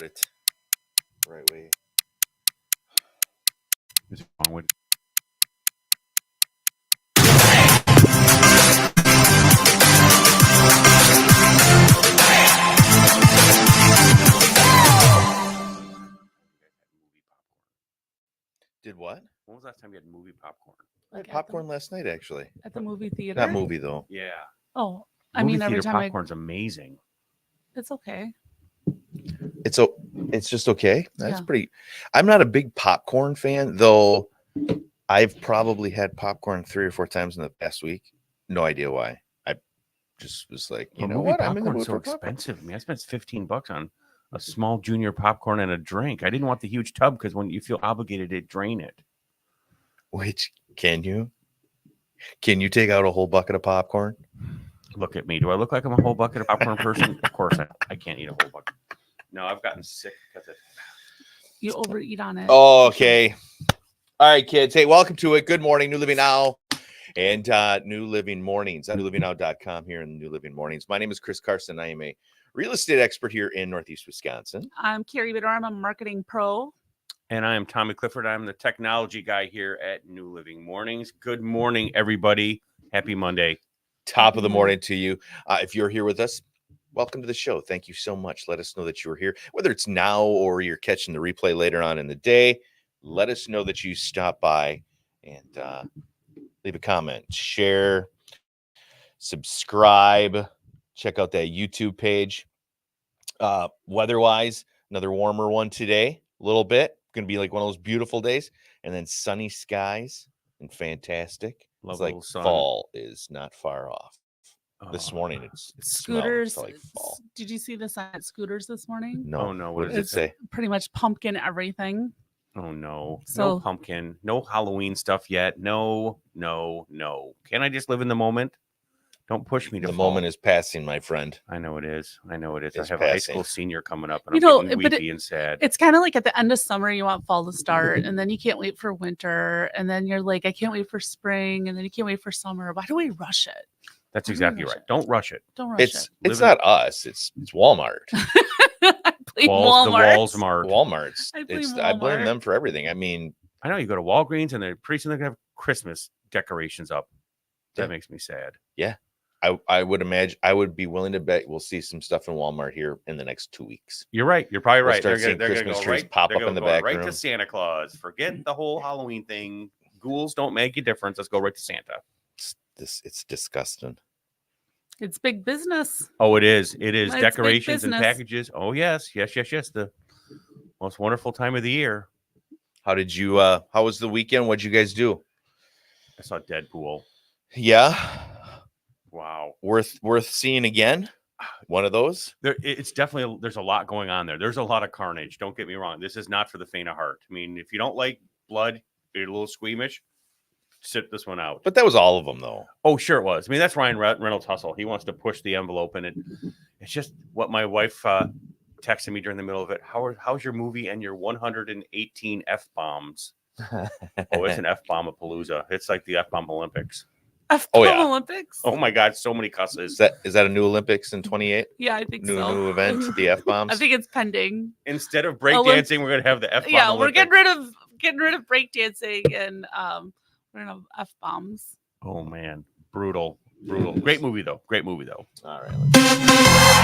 start it the right way. Is it wrong with? Did what? When was the last time you had movie popcorn? I had popcorn last night, actually. At the movie theater? Not movie, though. Yeah. Oh, I Movie mean, every theater time popcorn's amazing. it's okay. It's just okay. That's Yeah. pretty. I'm not a big popcorn fan, though. I've probably had popcorn 3 or 4 times in the past week. No idea why. I just was like, you know movie what? I'm in the popcorn's mood so for popcorn. expensive. I mean, I spent $15 on a small junior popcorn and a drink. I didn't want the huge tub because when you feel obligated to drain it. Which can you? Can you take out a whole bucket of popcorn? Look at me. Do I look like I'm a whole bucket of popcorn person? Of course I can't eat a whole bucket. No, I've gotten sick because of You overeat on it. Oh, okay. All right, kids. Hey, welcome to it. Good morning, New Living Now and New Living Mornings on newlivingnow.com here in the New Living Mornings. My name is Chris Carson. I am a real estate expert here in Northeast Wisconsin. I'm Carrie Bitter. I'm a marketing pro. And I am Tommy Clifford. I'm the technology guy here at New Living Mornings. Good morning, everybody. Happy Monday. Top of the morning to you. If you're here with us, welcome to the show. Thank you so much. Let us know that you were here, whether it's now or you're catching the replay later on in the day. Let us know that you stopped by and leave a comment, share, subscribe, check out that YouTube page. Weather-wise, another warmer one today, a little bit. Going to be like one of those beautiful days, and then sunny skies and fantastic. Love it's like sun. fall is not far off. This morning, it Scooters. smelled like fall. Did you see the sign at Scooters this morning? No, Oh, no. What does it say? Pretty much pumpkin everything. Oh, no. So- No pumpkin. No Halloween stuff yet. No. Can I just live in the moment? Don't push me to The fall. moment is passing, my friend. I know it is. I It's have a high passing. school senior coming up, and You I'm know, getting but weepy and sad. It's kind of like at the end of summer, you want fall to start, and then you can't wait for winter, and then you're like, I can't wait for spring, and then you can't wait for summer. Why do we rush it? That's Why do we exactly rush right. it? Don't rush it. Don't rush It's it. not us. It's Walmart. I blame Walls, the Walmart. Walls Mart. Walmart's. I blame I blame Walmart. them for everything. I mean, I know you go to Walgreens and they're pretty soon they're gonna have Christmas decorations up. That Yeah. makes me sad. I would imagine I would be willing to bet we'll see some stuff in Walmart here in the next 2 weeks. You're right. You're probably We'll right. start They're seeing gonna Christmas go trees right, pop they're up in gonna the go back right room. to Santa Claus. Forget the whole Halloween thing. Ghouls don't make a difference. Let's go right to Santa. It's disgusting. It's big business. Oh, it is. It is It's big decorations and business. packages. Oh, yes. The most wonderful time of the year. How did you how was the weekend? What'd you guys do? I saw Deadpool. Yeah. Wow. Worth seeing again? One of those? It's definitely, there's a lot going on there. There's a lot of carnage. Don't get me wrong. This is not for the faint of heart. I mean, if you don't like blood, you're a little squeamish, sit this one out. But that was all of them though. Oh, sure it was. I mean, that's Ryan Reynolds' hustle. He wants to push the envelope, and it's just what my wife texted me during the middle of it. How's your movie and your 118 F-bombs? Oh, it's an F-bomb-a-palooza. It's like the F-bomb Olympics. Oh, yeah. Olympics. Oh my God, so many cusses. Is that a new Olympics in 28? Yeah, I think so. New event, the F bombs. I think it's pending. Instead of breakdancing, we're gonna have the F-bomb. Yeah, we're Olympics. getting rid of breakdancing and we're gonna have F bombs. Oh man, brutal. Great movie though. All right.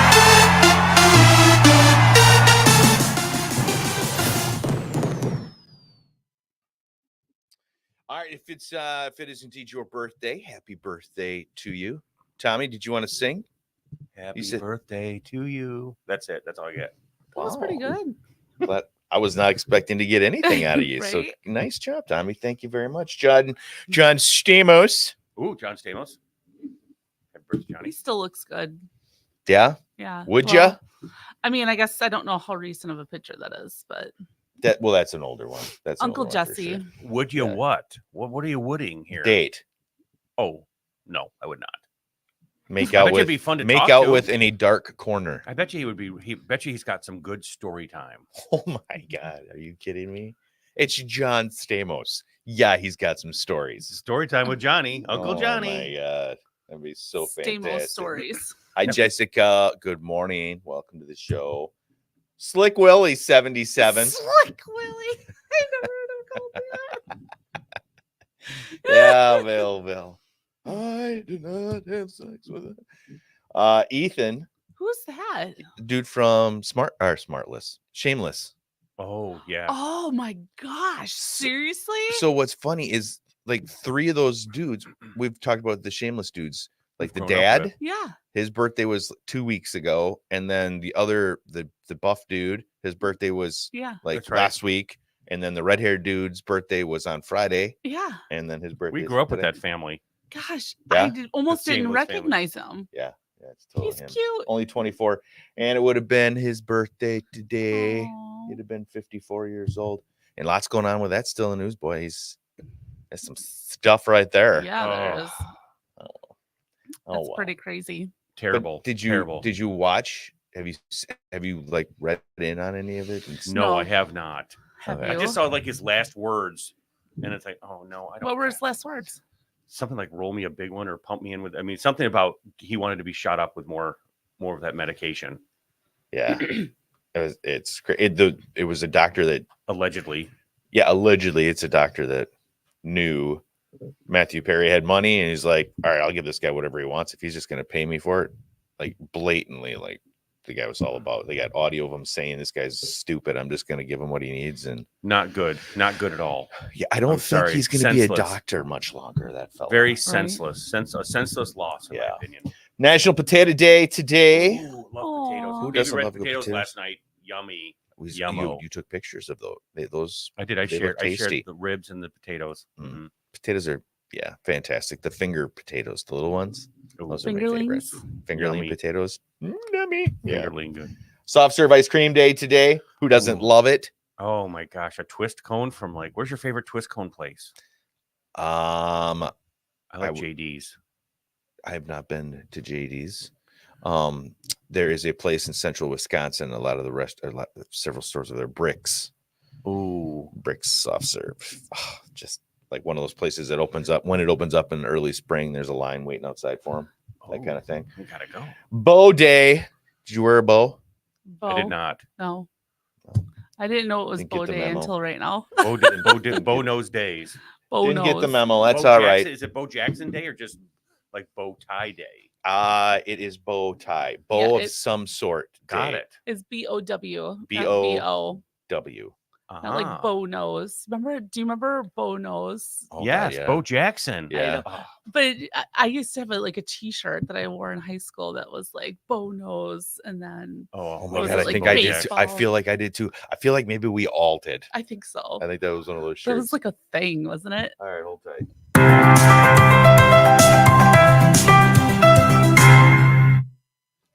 All right, if it is indeed your birthday, happy birthday to you. Tommy, did you want to sing? Happy said- birthday to you. That's it. That's all I get. That was pretty Wow. good. But I was not expecting to get anything out of you. So Right? nice job, Tommy. Thank you very much. John Stamos. Ooh, John Stamos. Happy birthday, He Johnny. still looks good. Yeah. Yeah. Would Well, ya? I mean, I guess I don't know how recent of a picture that is, but That's an older one. That's an Uncle older one for Jesse. sure. Would you Yeah. what? What are you wooding here? Date. Oh, no, I would not. Make I out bet you it'd with be fun to make talk out to. with in a dark corner. I bet you he would be. Bet you he's got some good story time. Oh my God. Are you kidding me? It's John Stamos. Yeah, he's got some stories. Story time with Johnny, Uncle Oh Johnny. my God. That'd be so Stamos fantastic. stories. Hi, Jessica. Good morning. Welcome to the show. Slick Willie 77. Slick Willie. I never heard him called that. Yeah, Bill. I did not have sex with her. Ethan, Who's that? dude from Smartless, Shameless. Oh yeah. Oh my gosh. Seriously? So what's funny is like 3 of those dudes, we've talked about the Shameless dudes, like the We've grown up dad, with. Yeah. his birthday was 2 weeks ago, and then the other, the buff dude, his birthday was Yeah. like That's right. last week, and then the red-haired dude's birthday was on Friday, Yeah. and then his birthday. We grew up with that family. Gosh. Yeah. I almost The didn't Shameless family. recognize him. Yeah, it's totally He's him. cute. Only 24, and it would have been his birthday today. Aw. He'd have been 54 years old, and lots going on with that still in the news, boy. There's some stuff right there. Yeah, there is. Oh, That's wow. pretty crazy. But Terrible. did you Terrible. did you watch? Have you like read in on any of it? No, No. I have not. Have Okay. I you? just saw like his last words, and it's like, oh no, I don't. What were his last words? Something like roll me a big one or pump me in with. I mean, something about he wanted to be shot up with more of that medication. Yeah, it's great. It was a doctor that Allegedly. allegedly it's a doctor that knew Matthew Perry had money, and he's like, all right, I'll give this guy whatever he wants if he's just going to pay me for it. Like blatantly, like the guy was all about. They got audio of him saying this guy's stupid. I'm just going to give him what he needs, and Not good. Not good at all. yeah, I don't I'm think sorry, he's going to be a senseless. doctor much longer. That fella. Very senseless. A senseless loss, in my Yeah. opinion. National Potato Day today. Ooh, love Aw. potatoes. Who Baby doesn't red love good potatoes potatoes? last night? Yummy. You took pictures of those. I did. I They shared. look I shared tasty. the ribs and the potatoes. Mm. Mhm. Potatoes are fantastic. The finger potatoes, the little ones. Ooh, Those are my favorite. Fingerlings. Fingerling Yummy. potatoes. Yummy. Yeah. fingerling good. Soft serve ice cream day today. Who doesn't Ooh. love it? Oh my gosh, a twist cone from like, where's your favorite twist cone place? I I like w- JD's. have not been to JD's. There is a place in central Wisconsin. Several stores of their bricks. Ooh, Bricks soft serve. Just like one of those places that opens up when it opens up in early spring. There's a line waiting outside for them. That kind of thing. We gotta go. Bow day. Did you wear a bow? Bo? I did not. No. I didn't know it was Didn't get Bo the Day memo. until right now. Bo knows days. Bo Didn't knows. get the memo. That's Bo all Jackson, right. Is it Bo Jackson Day or just like bow tie day? It is bow tie. Bow Yeah, of it- some sort. Got day. it. It's BOW. B-O- Not BO. W. Not Uh-huh. like Bo Nose. Remember? Do you remember Bo Nose? Oh, God, Yes, yeah. Bo Jackson. Yeah. Oh, But I used to have like a T-shirt that I wore in high school that was like Bo Nose, and then Oh Or my was God. it I like think I did too. baseball? I feel like I did too. I feel like maybe we all did. I think so. I think that was one of those That shirts. was like a thing, wasn't it? All right, hold tight.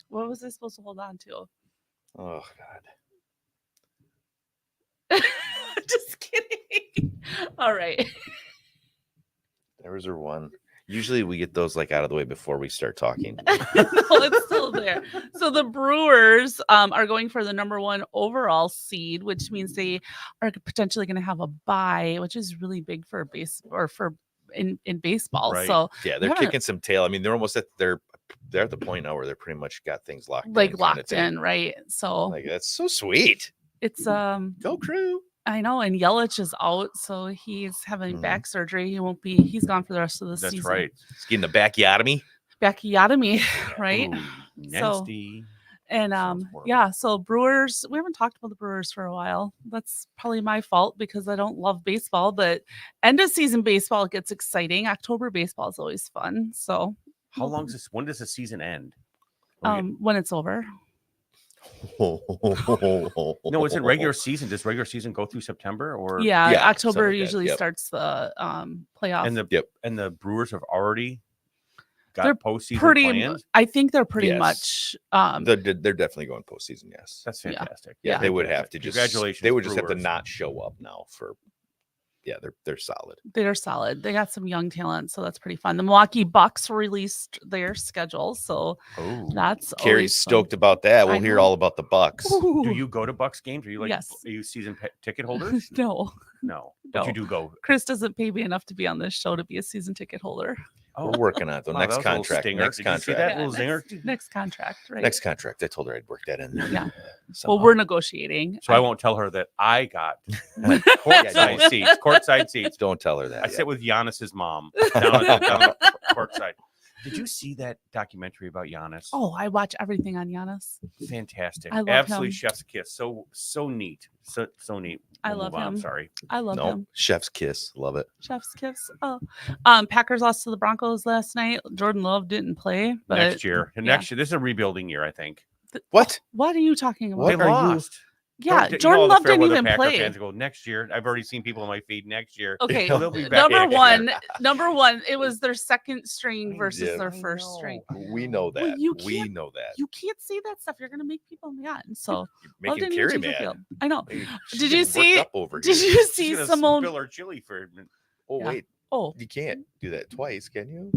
What was I supposed to hold on to? Oh God. Just kidding. All right. There was her one. Usually we get those like out of the way before we start talking. No, it's still there. So the Brewers are going for the #1 overall seed, which means they are potentially going to have a bye, which is really big for in baseball. Right. So Yeah, they're Yeah. kicking some tail. I mean, they're almost they're at the point now where they're pretty much got things locked like in. kinda locked thing. in, right? So Like that's so sweet. it's Go Crew. I know, and Yelich is out, so he's having Mhm. back surgery. He's gone for the rest of the that's season. right. He's getting the bacchiotomy. Bacchiotomy, right? Ooh, nasty. And Sounds horrible. yeah, so Brewers, we haven't talked about the Brewers for a while. That's probably my fault because I don't love baseball, but end of season baseball gets exciting. October baseball is always fun. So How long is this? When does the season end? Or you- when it's over. no, it's in regular season. Does regular season go through September or Yeah, yeah, something October like that, usually yep. starts the playoff. And the Brewers have already They're got postseason pretty plans? I think they're pretty Yes. much They're definitely going postseason. Yes. That's Yeah. fantastic. Yeah, Yeah. they would have to just. Congratulations, They would just have to Brewers. not show up now for. Yeah, they're solid. they're solid. They got some young talent, so that's pretty fun. The Milwaukee Bucks released their schedule, so Oh, that's Carrie's always fun. stoked about that. I We'll hear know. all about the Bucks. Ooh. do you go to Bucks games? Are you like Yes. are you season ticket holders? No, No, but you No. do go. Chris doesn't pay me enough to be on this show to be a season ticket holder. We're working on it. The Wow, next that was a little contract. stinger. Next Did you see contract. that little zinger? Next contract, right? Next contract. I told her I'd work that in. Yeah. somehow. Well, we're negotiating. So I won't tell her that I got Yeah, courtside don't, seats. Courtside seats. don't tell her that. I yet. sit with Giannis's mom down courtside. Did you see that documentary about Giannis? Oh, I watch everything on Giannis. Fantastic. I love Absolutely him. chef's kiss. So neat. So neat. I We'll love move on. him. Sorry. I love No, him. chef's kiss. Love it. Chef's kiss. Oh, Packers lost to the Broncos last night. Jordan Love didn't play, but Next year. yeah. Next year. This is a rebuilding year, I think. What? What are you talking about? What They are you- lost. Yeah, Don't- Jordan all the Love fair didn't weather even Packer play. Fans go next year. I've already seen people on my feed next year. Okay, They'll be back number next one, it was their second string versus Yeah. their first string. We know that. Well, you we can't- know that. You can't say that stuff. You're gonna make people mad. So You're Love making didn't Carrie even take the mad. field. I know. Hey, she's Did you getting worked see? up over Did here. you She's see gonna Simone? spill her chili for Oh Yeah. wait, Oh, you can't do that twice, can you?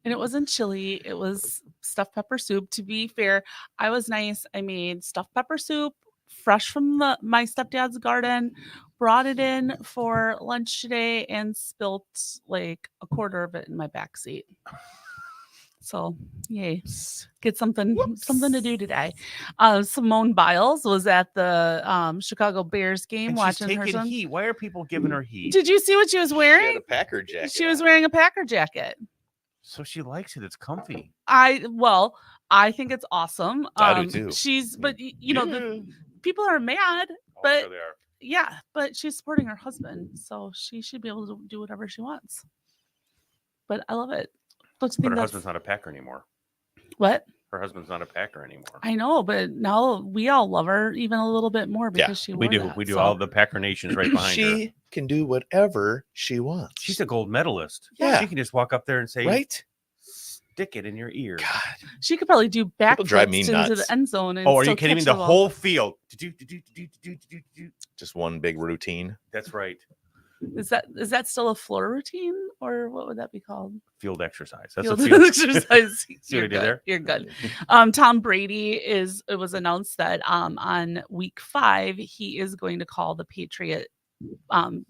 and it wasn't chili. It was stuffed pepper soup. To be fair, I was nice. I made stuffed pepper soup fresh from my stepdad's garden, brought it in for lunch today, and spilt like a quarter of it in my back seat. So, yay, get something to do today. Simone Biles was at the Chicago Bears game and she's watching her taking son. heat. Why are people giving her heat? Did you see what she was She had wearing? a Packer jacket. She was on. wearing a Packer jacket. So she likes it. It's comfy. I think it's awesome. I do too. She's, but you know, the Yeah. people are mad, Oh, but sure they are. yeah, but she's supporting her husband, so she should be able to do whatever she wants. But I love it. Don't you But think her that's husband's not a Packer anymore. what? Her husband's not a Packer anymore. I know, but now we all love her even a little bit more because she We wore do. that, We do. so- All the Packer Nation's right behind her. She can do whatever she wants. She's a gold medalist. Yeah. She can just walk up there and say, right. stick it in your ear. God, She could probably do drive me backflips into nuts. the end zone. And Oh, are still you kidding me? catch The ball. whole field. just one big routine. That's right. Is that still a floor routine, or what would that be called? Field exercise. That's Field a field exercise. See what You're I did good. there? You're good. Tom Brady it was announced that on week 5 he is going to call the Patriot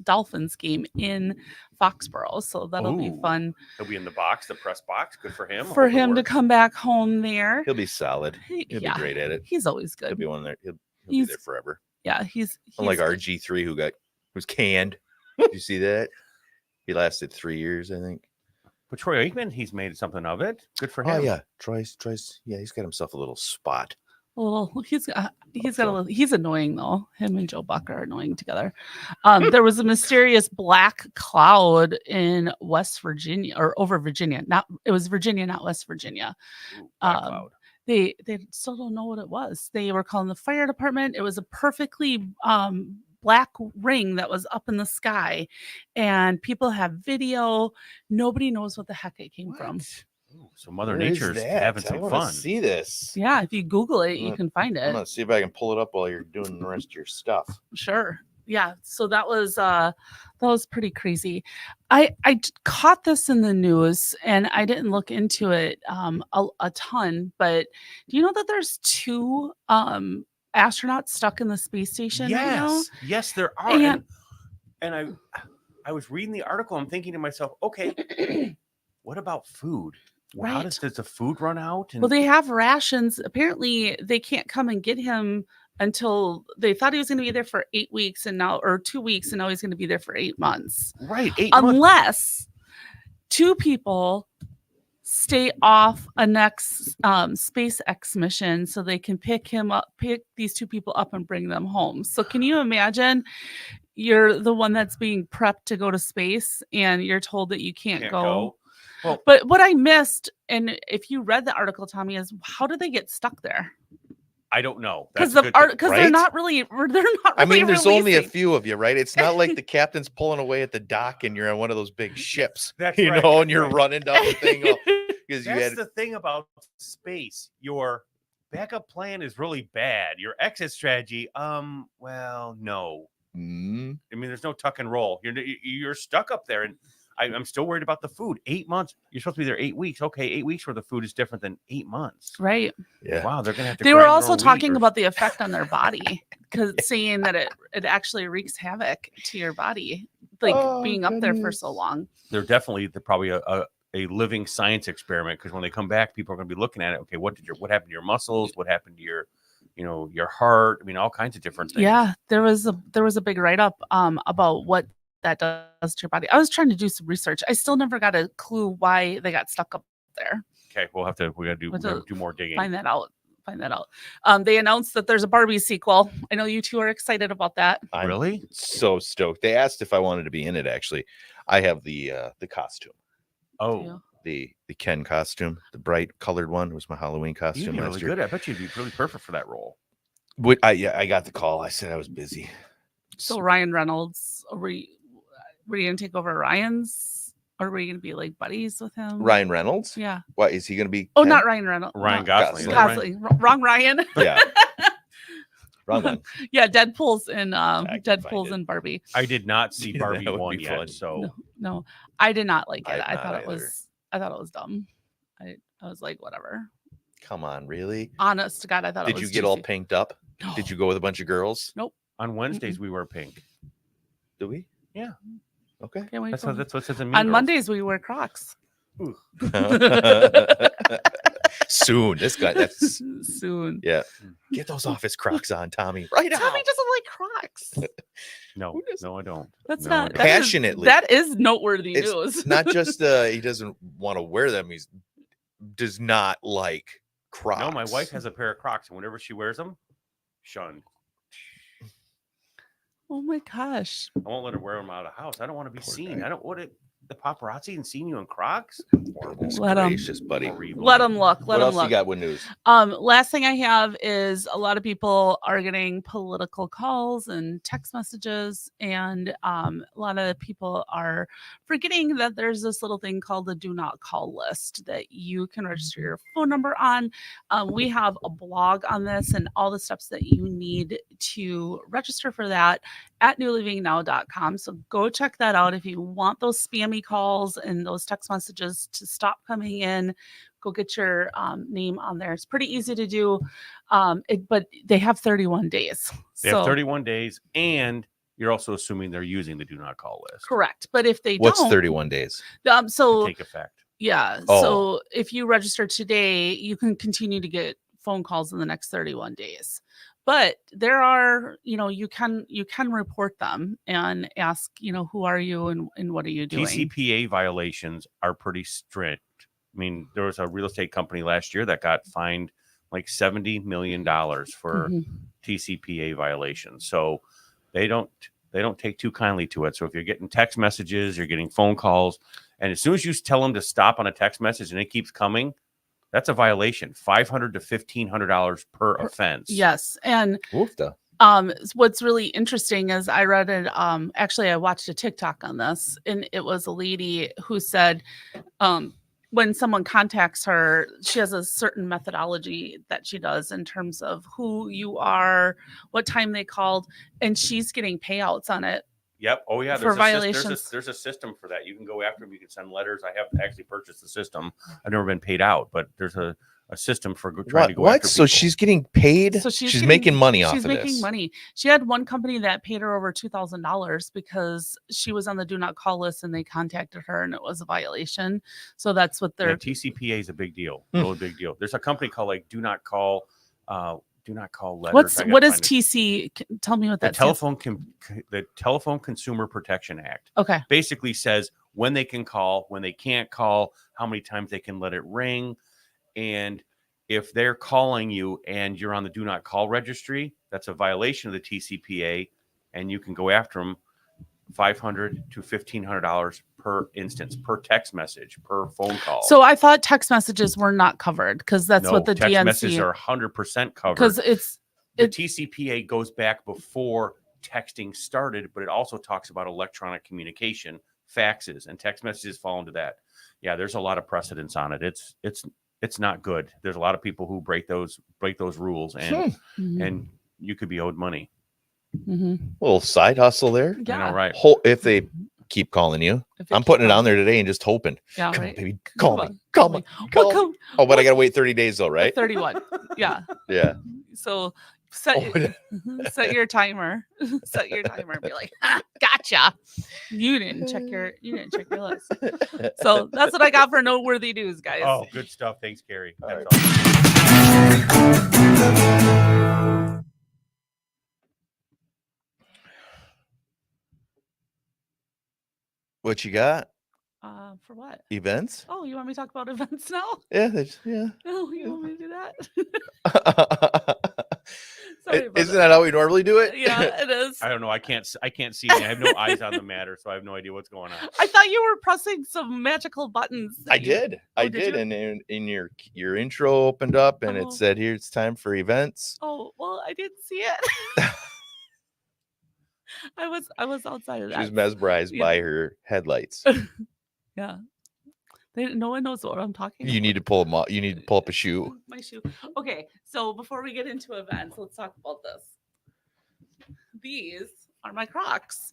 Dolphins game in Foxborough, so that'll be Ooh. fun He'll be in the box, the press box. Good for him. for Hope it him to works. come back home there. He'll be solid. He'll Yeah, be great at it. he's always He'll good. be one there. He'll be He's- there forever. Yeah, he's Unlike good. RG3, who's canned. Did you see that? He lasted 3 years, I think. But Troy Aikman, he's made something of it. Good for him. Oh yeah, Troy's. Yeah, he's got himself a little spot. A little, he's got a so. little. He's annoying though. Him and Joe Buck are annoying together. There was a mysterious black cloud in West Virginia or over Virginia. It was Virginia, not West Virginia. Ooh, Black Um, Cloud. They still don't know what it was. They were calling the fire department. It was a perfectly black ring that was up in the sky, and people have video. Nobody knows what the heck it came from. Ooh, so Mother Where is Nature's that? having I some wanna fun. See this? Yeah, if you Google it, you I'm can find I'm it. gonna see if I can pull it up while you're doing the rest of your stuff. Sure. Yeah. So that was pretty crazy. I caught this in the news and I didn't look into it a ton, but do you know that there's 2 astronauts stuck in the space station right now? Yes, yes, there are. And- And I was reading the article. I'm thinking to myself, okay, what about food? Well, How Right. does the food run out? And Well, they have rations. Apparently, they can't come and get him until they thought he was going to be there for 8 weeks or 2 weeks, and now he's going to be there for 8 months. right, 8 months. Unless 2 people stay off a next SpaceX mission so they can pick these 2 people up and bring them home. So can you imagine you're the one that's being prepped to go to space and you're told that you can't go? Well, But what I missed, and if you read the article, Tommy, is how did they get stuck there? I don't know. Because That's a good thing. they're right? not really. I mean, there's only a releasing. few of you, right? It's not like the captain's pulling away at the dock and you're on one of those big ships, That's you right, know, and you're right. running down the thing because you That's had. the thing about space. Your backup plan is really bad. Your exit strategy, well, no. Mm, I mean, there's no tuck and roll. You're stuck up there, and I'm still worried about the food. 8 months. You're supposed to be there 8 weeks. Okay, 8 weeks where the food is different than 8 months. Right. yeah. Wow, they're gonna have to. They were grind their also own wheat talking or- about the effect on their body, because saying that it actually wreaks havoc to your body, like Oh, being up there for goodness. so long. They're definitely probably a living science experiment, because when they come back, people are going to be looking at it. Okay, what happened to your muscles? What happened to your, your heart? I mean, all kinds of different things. Yeah, there was a big write up about what that does to your body. I was trying to do some research. I still never got a clue why they got stuck up there. Okay, we got to do more digging. Find that out. They announced that there's a Barbie sequel. I know you two are excited about that. I'm Really? so stoked. They asked if I wanted to be in it. Actually, I have the costume. Oh, Yeah. The Ken costume, the bright colored one was my Halloween you'd costume be last really year. good. I bet you'd be really perfect for that role. I got the call. I said I was busy. So Ryan Reynolds, were you gonna take over Ryan's, or were you gonna be like buddies with him? Ryan Reynolds? Yeah. What is he going to be? Oh, Ken? not Ryan Reynolds. Ryan no, Gosling. Gosling. Gosling. Wrong Ryan. Yeah. Wrong one. Yeah, Deadpool's in can find Deadpool's it. in Barbie. I did not see That Barbie would 1 be yet, fun. so No, I did not like it. I I have thought not it was dumb. I was like, whatever. Come on, really? Honest to God, I thought it Did was you get all cheesy. pinked up? No. Did you go with a bunch of girls? on Wednesdays we wear pink. Do we? Yeah. Okay. Can't wait That's for- what it says in Mean On Girls. Mondays we wear Crocs. Soon. This guy, that's Soon. yeah. Get those office Crocs on, Tommy. Right now. Tommy doesn't like Crocs. No, Who does- no, I don't. That's No, not I don't. that is- Passionately. That is noteworthy It's news. not just he doesn't want to wear them. He does not like Crocs. No, my wife has a pair of Crocs, and whenever she wears them, shunned. Oh my gosh. I won't let her wear them out of the house. I don't want to be Poor seen. guy. I don't want it. The paparazzi and seeing you in Crocs. Goodness Let 'em- gracious, buddy. Horrible. Let them look. Let What them else look. you got with news? Last thing I have is a lot of people are getting political calls and text messages, and a lot of people are forgetting that there's this little thing called the do not call list that you can register your phone number on. We have a blog on this and all the steps that you need to register for that at newlivingnow.com. So go check that out if you want those spammy calls and those text messages to stop coming in. Go get your name on there. It's pretty easy to do, but they have 31 days. They have 31 days, and you're also assuming they're using the do not call list Correct. But if they What's don't, 31 days? to so take effect. yeah. Oh. So if you register today, you can continue to get phone calls in the next 31 days. But there are, you can report them and ask, who are you and what are you doing? TCPA violations are pretty strict. I mean, there was a real estate company last year that got fined like $70 million for Mhm. TCPA violations. So they don't take too kindly to it. So if you're getting text messages, you're getting phone calls, and as soon as you tell them to stop on a text message and it keeps coming, that's a violation. $500 to $1,500 per offense. Yes. And Oofda. what's really interesting is I read it. Actually, I watched a TikTok on this, and it was a lady who said, when someone contacts her, she has a certain methodology that she does in terms of who you are, what time they called, and she's getting payouts on it. Yep. Oh yeah. For There's violations. there's a system for that. You can go after them. You can send letters. I have actually purchased the system. I've never been paid out, but there's a system for trying to go What? after So people. she's getting paid? So she's getting- making money off she's of making this. money. She had one company that paid her over $2,000 because she was on the do not call list and they contacted her and it was a violation. So that's what Yeah, they're TCPA is a big deal. Hmm. Really big deal. There's a company called like do not call letters. what is find it. TC? Tell me what The that stands. the Telephone Consumer Protection Act Okay. basically says when they can call, when they can't call, how many times they can let it ring, and if they're calling you and you're on the do not call registry, that's a violation of the TCPA, and you can go after them $500 to $1,500 per instance, per text message, per phone call. So I thought text messages were not covered because that's No, what the text messages DNC. are 100% covered. Because The TCPA goes back before texting started, but it also talks about electronic communication, faxes, and text messages fall into that. Yeah, there's a lot of precedence on it. It's not good. There's a lot of people who break those rules, and and you could be owed money. Little side hustle there. Yeah. I know, right? If they keep calling you, If I'm keep putting it calling. on there today and just hoping. Yeah, Come right. on, baby. Call me. on, Call me. Well, Call me. Oh, but I got to wait 30 days though, right? 31. Yeah. Yeah. So set, Oh, set your timer. Set your timer. And be like, "Ha, gotcha." You didn't check your list. So that's what I got for noteworthy news, guys. Oh, good stuff. Thanks, Carrie. All That's right. all. What you got? For what? Events? Oh, you want me to talk about events now? Yeah, yeah. Oh, you want me to do that? Sorry about Isn't that how we normally do it? Yeah, it is. I don't know. I can't see. I have no eyes on the matter, so I have no idea what's going on. I thought you were pressing some magical buttons. I did. I did did. you? And in your intro opened up and Oh. it said, here it's time for events. Oh, well, I didn't see it. I was outside of that. She was mesmerized by her headlights. Yeah. No one knows what I'm talking You about. need to pull them up. You need to pull up a shoe. My shoe. Okay, so before we get into events, let's talk about this. These are my Crocs.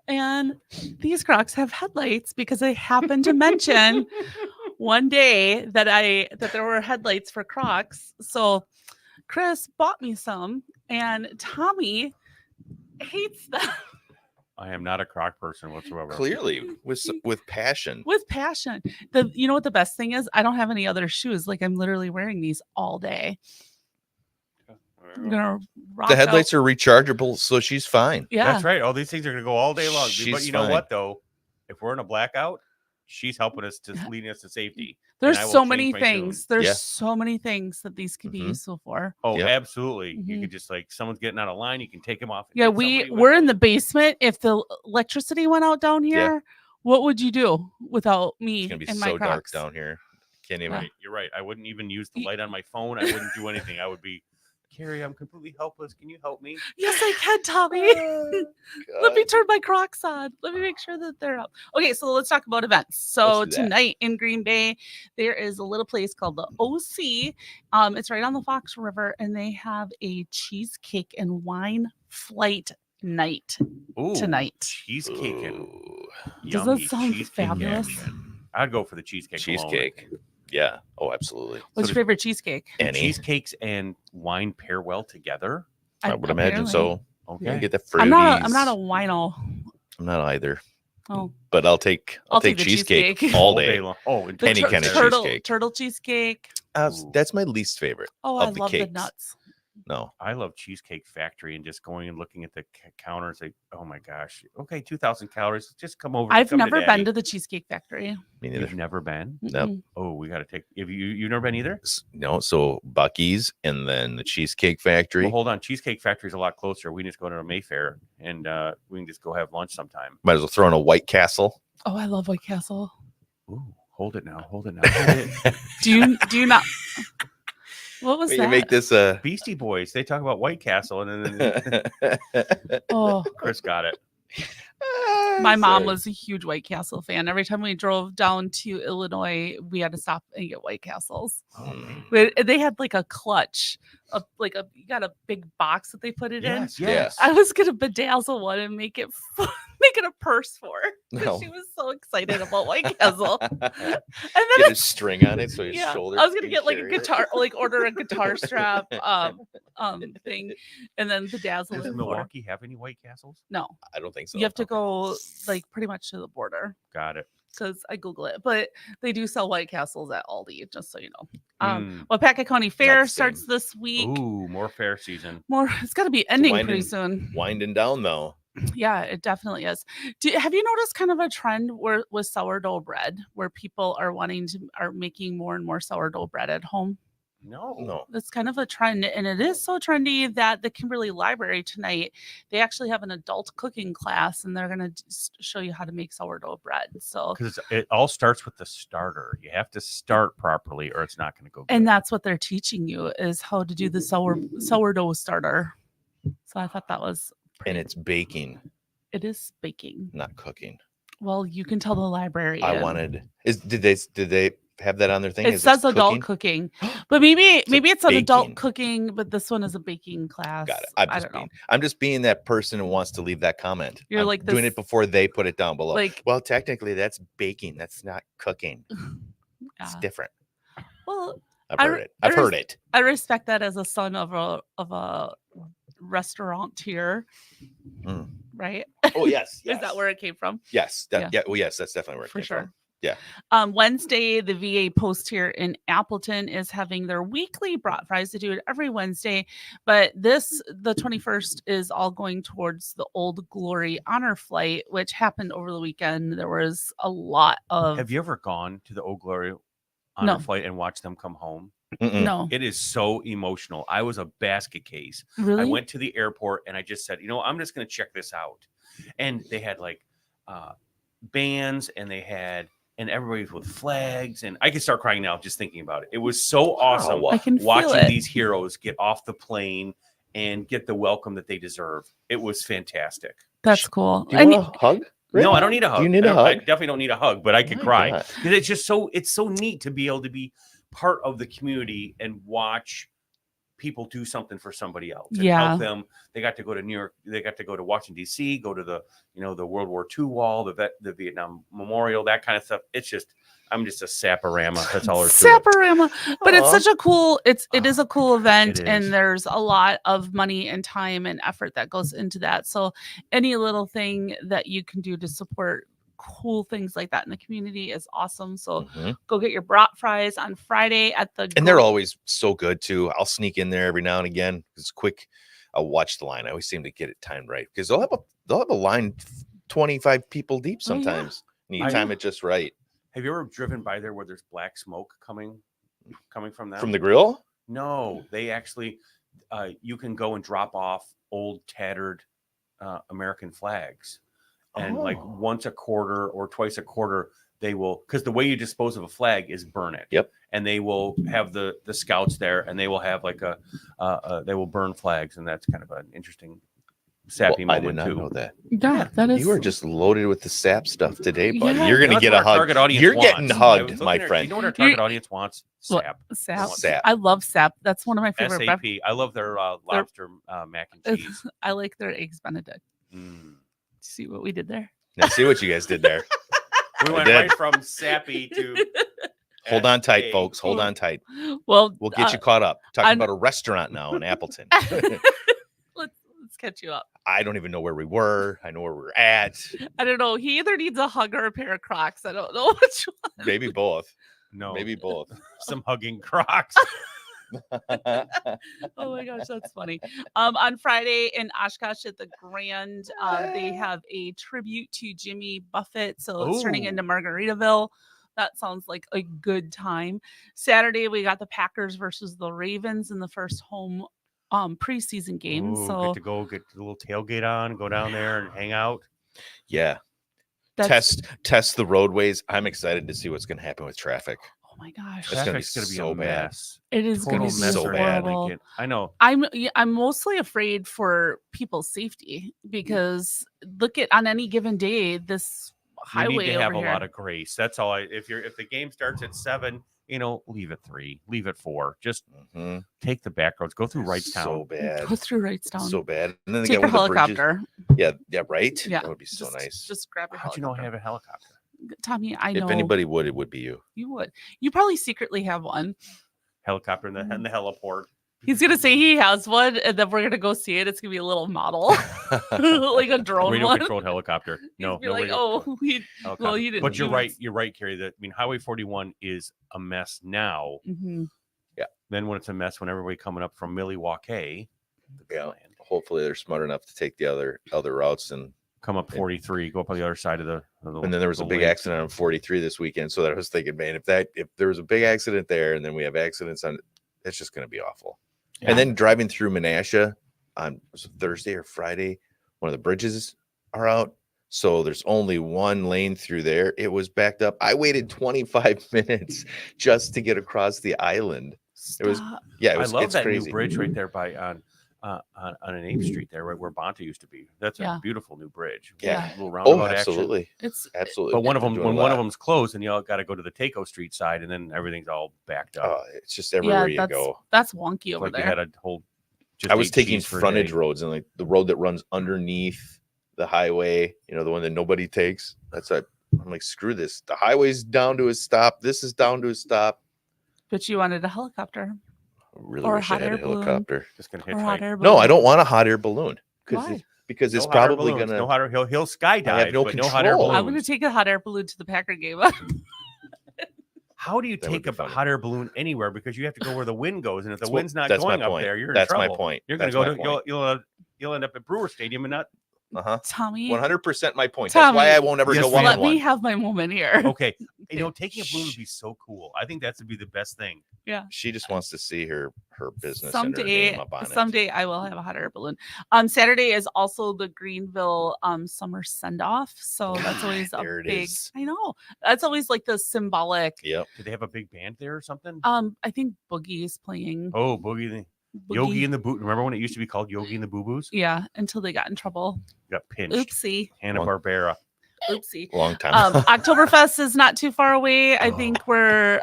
And these Crocs have headlights because I happened to mention one day that there were headlights for Crocs. So Chris bought me some and Tommy hates them. I am not a Croc person whatsoever. Clearly, with passion. With passion. You know what the best thing is? I don't have any other shoes. Like I'm literally wearing these all day. I'm gonna rock The headlights out. are rechargeable, so she's fine. Yeah. That's right. All these things are going to go all day long. But She's you know fine. what, though? If we're in a blackout, she's helping us to leading us to safety. There's and I will so many change my tune. things. There's Yeah. so many things that these could be Mhm. useful for. Oh, Yep. absolutely. You Mhm. could just like someone's getting out of line, you can take them off. And Yeah, hit somebody with we're in them. the basement. If the electricity went out down Yeah. here, what would you do without me It's gonna be and my so dark Crocs? down here. Can't even. Right, you're right. I wouldn't even use the Ye- light on my phone. I wouldn't do anything. I would be, Carrie, I'm completely helpless. Can you help me? Yes, I can, Tommy. Oh, Let me God. turn my Crocs on. Let me make sure that they're up. Okay, so let's talk about events. So Let's do that. tonight in Green Bay, there is a little place called the OC. It's right on the Fox River, and they have a cheesecake and wine flight night Ooh, tonight. cheesecake and Ooh, Does that yummy sound cheesecake fabulous? action. I'd go for the cheesecake. alone. cheesecake. Yeah. Oh, absolutely. What's your there's- favorite cheesecake? Do Any. Cheesecakes and wine pair well together. I would imagine so. Okay. You get the I'm fruities. not a wino. I'm not either. Oh, But I'll take take the cheesecake, cheesecake. all day. long. Oh, and the Any kind of cheesecake. turtle cheesecake. Ooh. That's my least favorite. Oh, Of I the love the cakes. nuts. No. I love Cheesecake Factory and just going and looking at the counters. Like, oh my gosh. Okay, 2,000 calories. Just come over. I've come never Daddy. been to the Cheesecake Factory. Me neither. You've never been? Nope. Mm-mm. Oh, we got to take. If you've never been either. No. So Bucky's and then the Cheesecake Factory. Well, hold on. Cheesecake Factory's a lot closer. We can just go to Mayfair and we can just go have lunch sometime. Might as well throw in a White Castle. Oh, I love White Castle. Ooh, hold it now. Hold it now. Hold it. Do you not? What was Wait, that? you make this a. Beastie Boys. They talk about White Castle, and then Oh, Chris got it. my mom Sorry. was a huge White Castle fan. Every time we drove down to Illinois, we had to stop and get White Castles. Oh, man. They had like a clutch, you got a big box that they put it in. Yes, Yeah. yes. I was gonna bedazzle one and make it a purse for her. 'Cause No. She was so excited about White Castle. And then Get a string on it so his yeah, shoulder. I was gonna can get like a carry it. guitar, like order a guitar strap thing, and then bedazzle Does it. for- Milwaukee have any White Castles? No, I don't think so. you have to go like pretty much to the border Got it. because I Google it, but they do sell White Castles at Aldi, just so you know. Mm. Wapaka County Fair the starts same. this week. Ooh, more fair season. It's got to be ending pretty winding- soon. Winding down though. Yeah, it definitely is. Have you noticed kind of a trend with sourdough bread, where people are making more and more sourdough bread at home? No. That's kind of a trend, and it is so trendy that the Kimberly Library tonight, they actually have an adult cooking class, and they're going to show you how to make sourdough bread. So, Because it all starts with the starter. You have to start properly, or it's not going to go good. and that's what they're teaching you is how to do the sourdough starter. So I thought that was And it's baking, it is baking. not cooking. Well, you can tell the librarian. I wanted. Did they have that on their thing? It Is says adult cooking, but maybe it's an adult baking. cooking, but this one is a baking class. Got it. I don't know. I'm just being that person who wants to leave that comment. You're I'm like doing this- it before they put it down below. Like, Well, technically, that's baking. That's not cooking. It's yeah. different. Well, I've I heard re- it. I've I heard res- it. I respect that as a son of a restaurateur, Mm. right? Oh yes, Is that where it came from? Yes, Yeah. well, yes, that's definitely where it For came sure. from. Yeah. Wednesday, the VA post here in Appleton is having their weekly brat fries. They do it every Wednesday, but the 21st, is all going towards the Old Glory Honor Flight, which happened over the weekend. There was a lot of. Have you ever gone to the Old Glory Honor No. Flight and watched them come home? Mm-mm. No, It is so emotional. I was a basket case. really? I went to the airport and I just said, I'm just going to check this out. And they had like bands and everybody with flags. And I can start crying now just thinking about it. It was so awesome Wow. I can feel watching it. these heroes get off the plane and get the welcome that they deserve. It was fantastic. That's cool. Do you want a hug? Rick? No, I don't need a hug. Do you need a I hug? definitely don't need a hug, but I could My cry God. because it's just it's so neat to be able to be part of the community and watch people do something for somebody else and help them. They got to go to New York. They got to go to Washington D.C. Go to the the World War II wall, the Vietnam Memorial, that kind of stuff. It's just I'm just a saporama. That's all there's to it. Saporama. But it's Aw. such a cool, it is a cool event, It and is. there's a lot of money and time and effort that goes into that. So any little thing that you can do to support cool things like that in the community is awesome. So Mhm. go get your brat fries on Friday at the And they're always so good too. I'll sneak in there every now and again. It's quick. I'll watch the line. I always seem to get it timed right because they'll have a line 25 people deep Oh, yeah. sometimes. And you I time know. it just right. Have you ever driven by there where there's black smoke coming from them? From the grill? No, they actually you can go and drop off old tattered American flags. And like Oh. once a quarter or twice a quarter, they will, because the way you dispose of a flag is burn it. Yep. And they will have the scouts there, and they will have like they will burn flags, and that's kind of an interesting sappy Well, I did moment not too. know that. Yeah, that is. You are just loaded with the sap stuff today, buddy. Yeah. You're gonna That's get what a our hug. target audience You're wants. getting I was hugged, looking my at- friend. You know what our target audience wants? What? Sap. Sap. Sap. I love sap. That's one of my favorite SAP. beverages. I love their lobster mac and cheese. I like their eggs Benedict. Mm. See what we did there? Now see what you guys did there. We I went did. right from sappy to Hold on tight, SA. folks. Hold on tight. Well, We'll get you caught up. Talking on- about a restaurant now in Appleton. let's catch you up. I don't even know where we were. I know where we're at. I don't know. He either needs a hug or a pair of Crocs. I don't know which one. Maybe both. No, Maybe both. some hugging Crocs. Oh my gosh, that's funny. On Friday in Oshkosh at the Grand, they have a tribute to Jimmy Buffett. So it's turning Ooh. into Margaritaville. That sounds like a good time. Saturday we got the Packers versus the Ravens in the first home preseason game. Ooh, So get to go get the little tailgate on, go down there and hang out. Yeah. that's, Test the roadways. I'm excited to see what's going to happen with traffic. oh my gosh, That's gonna be Traffic's gonna be so a bad. mess. it is going Total to be mess so around bad. the horrible. weekend. I know. I'm mostly afraid for people's safety because look at on any given day this You highway need to have over a here. lot of grace. That's all. If the game starts at 7, leave at 3, leave at 4. Just Mhm. take the back roads. Go through Wrightstown. So bad. Go through Wrightstown. So bad. And then they Take got your one of the bridges. helicopter. Yeah, right? Yeah, That would be so nice. Just grab your How'd you know I helicopter. have a helicopter? Tommy, I know If anybody would, it would be you. you would. You probably secretly have one. Helicopter in the heliport. He's gonna say he has one, and then we're gonna go see it. It's gonna be a little model, like a drone Radio one. controlled helicopter. No, Be no like, radio oh, controlled well, helicopter. you didn't. But you're you right. was- You're right, Carrie. Highway 41 is a mess now. Mhm. Then when it's a mess, when everybody coming up from Milwaukee, Yeah. Hopefully they're smart enough to take the other routes and come up 43, go up on the other side of the. and then there was a the big lake. accident on 43 this weekend. So that I was thinking, man, if there was a big accident there and then we have accidents on, it's just going to be awful. Yeah. And then driving through Menasha on was it Thursday or Friday, one of the bridges are out. So there's only one lane through there. It was backed up. I waited 25 minutes just to get across the island. It was- Stop. Yeah, I love it's that crazy. new bridge right there by on an 8th Street there, right where Bonta used to be. That's Yeah. a beautiful new bridge. Yeah. Little Oh, roundabout action. absolutely. It's Absolutely. But one of They're them, doing when a one of lot. them's closed, and you all got to go to the Taco Street side, and then everything's all backed up. It's just everywhere you that's go. that's wonky It's over like you there. had a whole. Just I was 8 taking Gs for a frontage day. roads and like the road that runs underneath the highway, the one that nobody takes. I'm like, screw this. The highway's down to a stop. This is down to a stop. But you wanted a helicopter I really Or a wish I hot had a air balloon. helicopter. Just gonna or hot hitchhike. air No, I balloon. don't want a hot air balloon because Why? because it's No hot air probably balloons, gonna. no hot air. He'll skydive. I have no but no hot air control. balloons. I'm going to take a hot air balloon to the Packer game. How do you That would take be a funny. hot air balloon anywhere? Because you have to go where the wind goes, and if the That's wind's not that's my going up point. there, you're in That's my trouble. point. You're going to That's go my to point. you'll end up at Brewer Stadium and not. Tommy, 100% my point. That's why Tommy, I won't ever yes, go ma'am. one let on me one. have my moment here. Okay, taking a balloon would be so cool. I think that would be the best thing. She just wants to see her business and her name up on it. Someday I will have a hot air balloon. Saturday is also the Greenville summer send off, so that's always a There it big. is. I know that's always like the symbolic. Yep. Do they have a big band there or something? I think Boogie is playing. Oh, Boogie. Yogi and the Boot. Remember when it used to be called Yogi and the Boo Boos? Yeah, until they got in trouble. Got pinched. Oopsie. Hanna-Barbera. Oopsie. Long time. Oktoberfest is not too far away. I Oh. think we're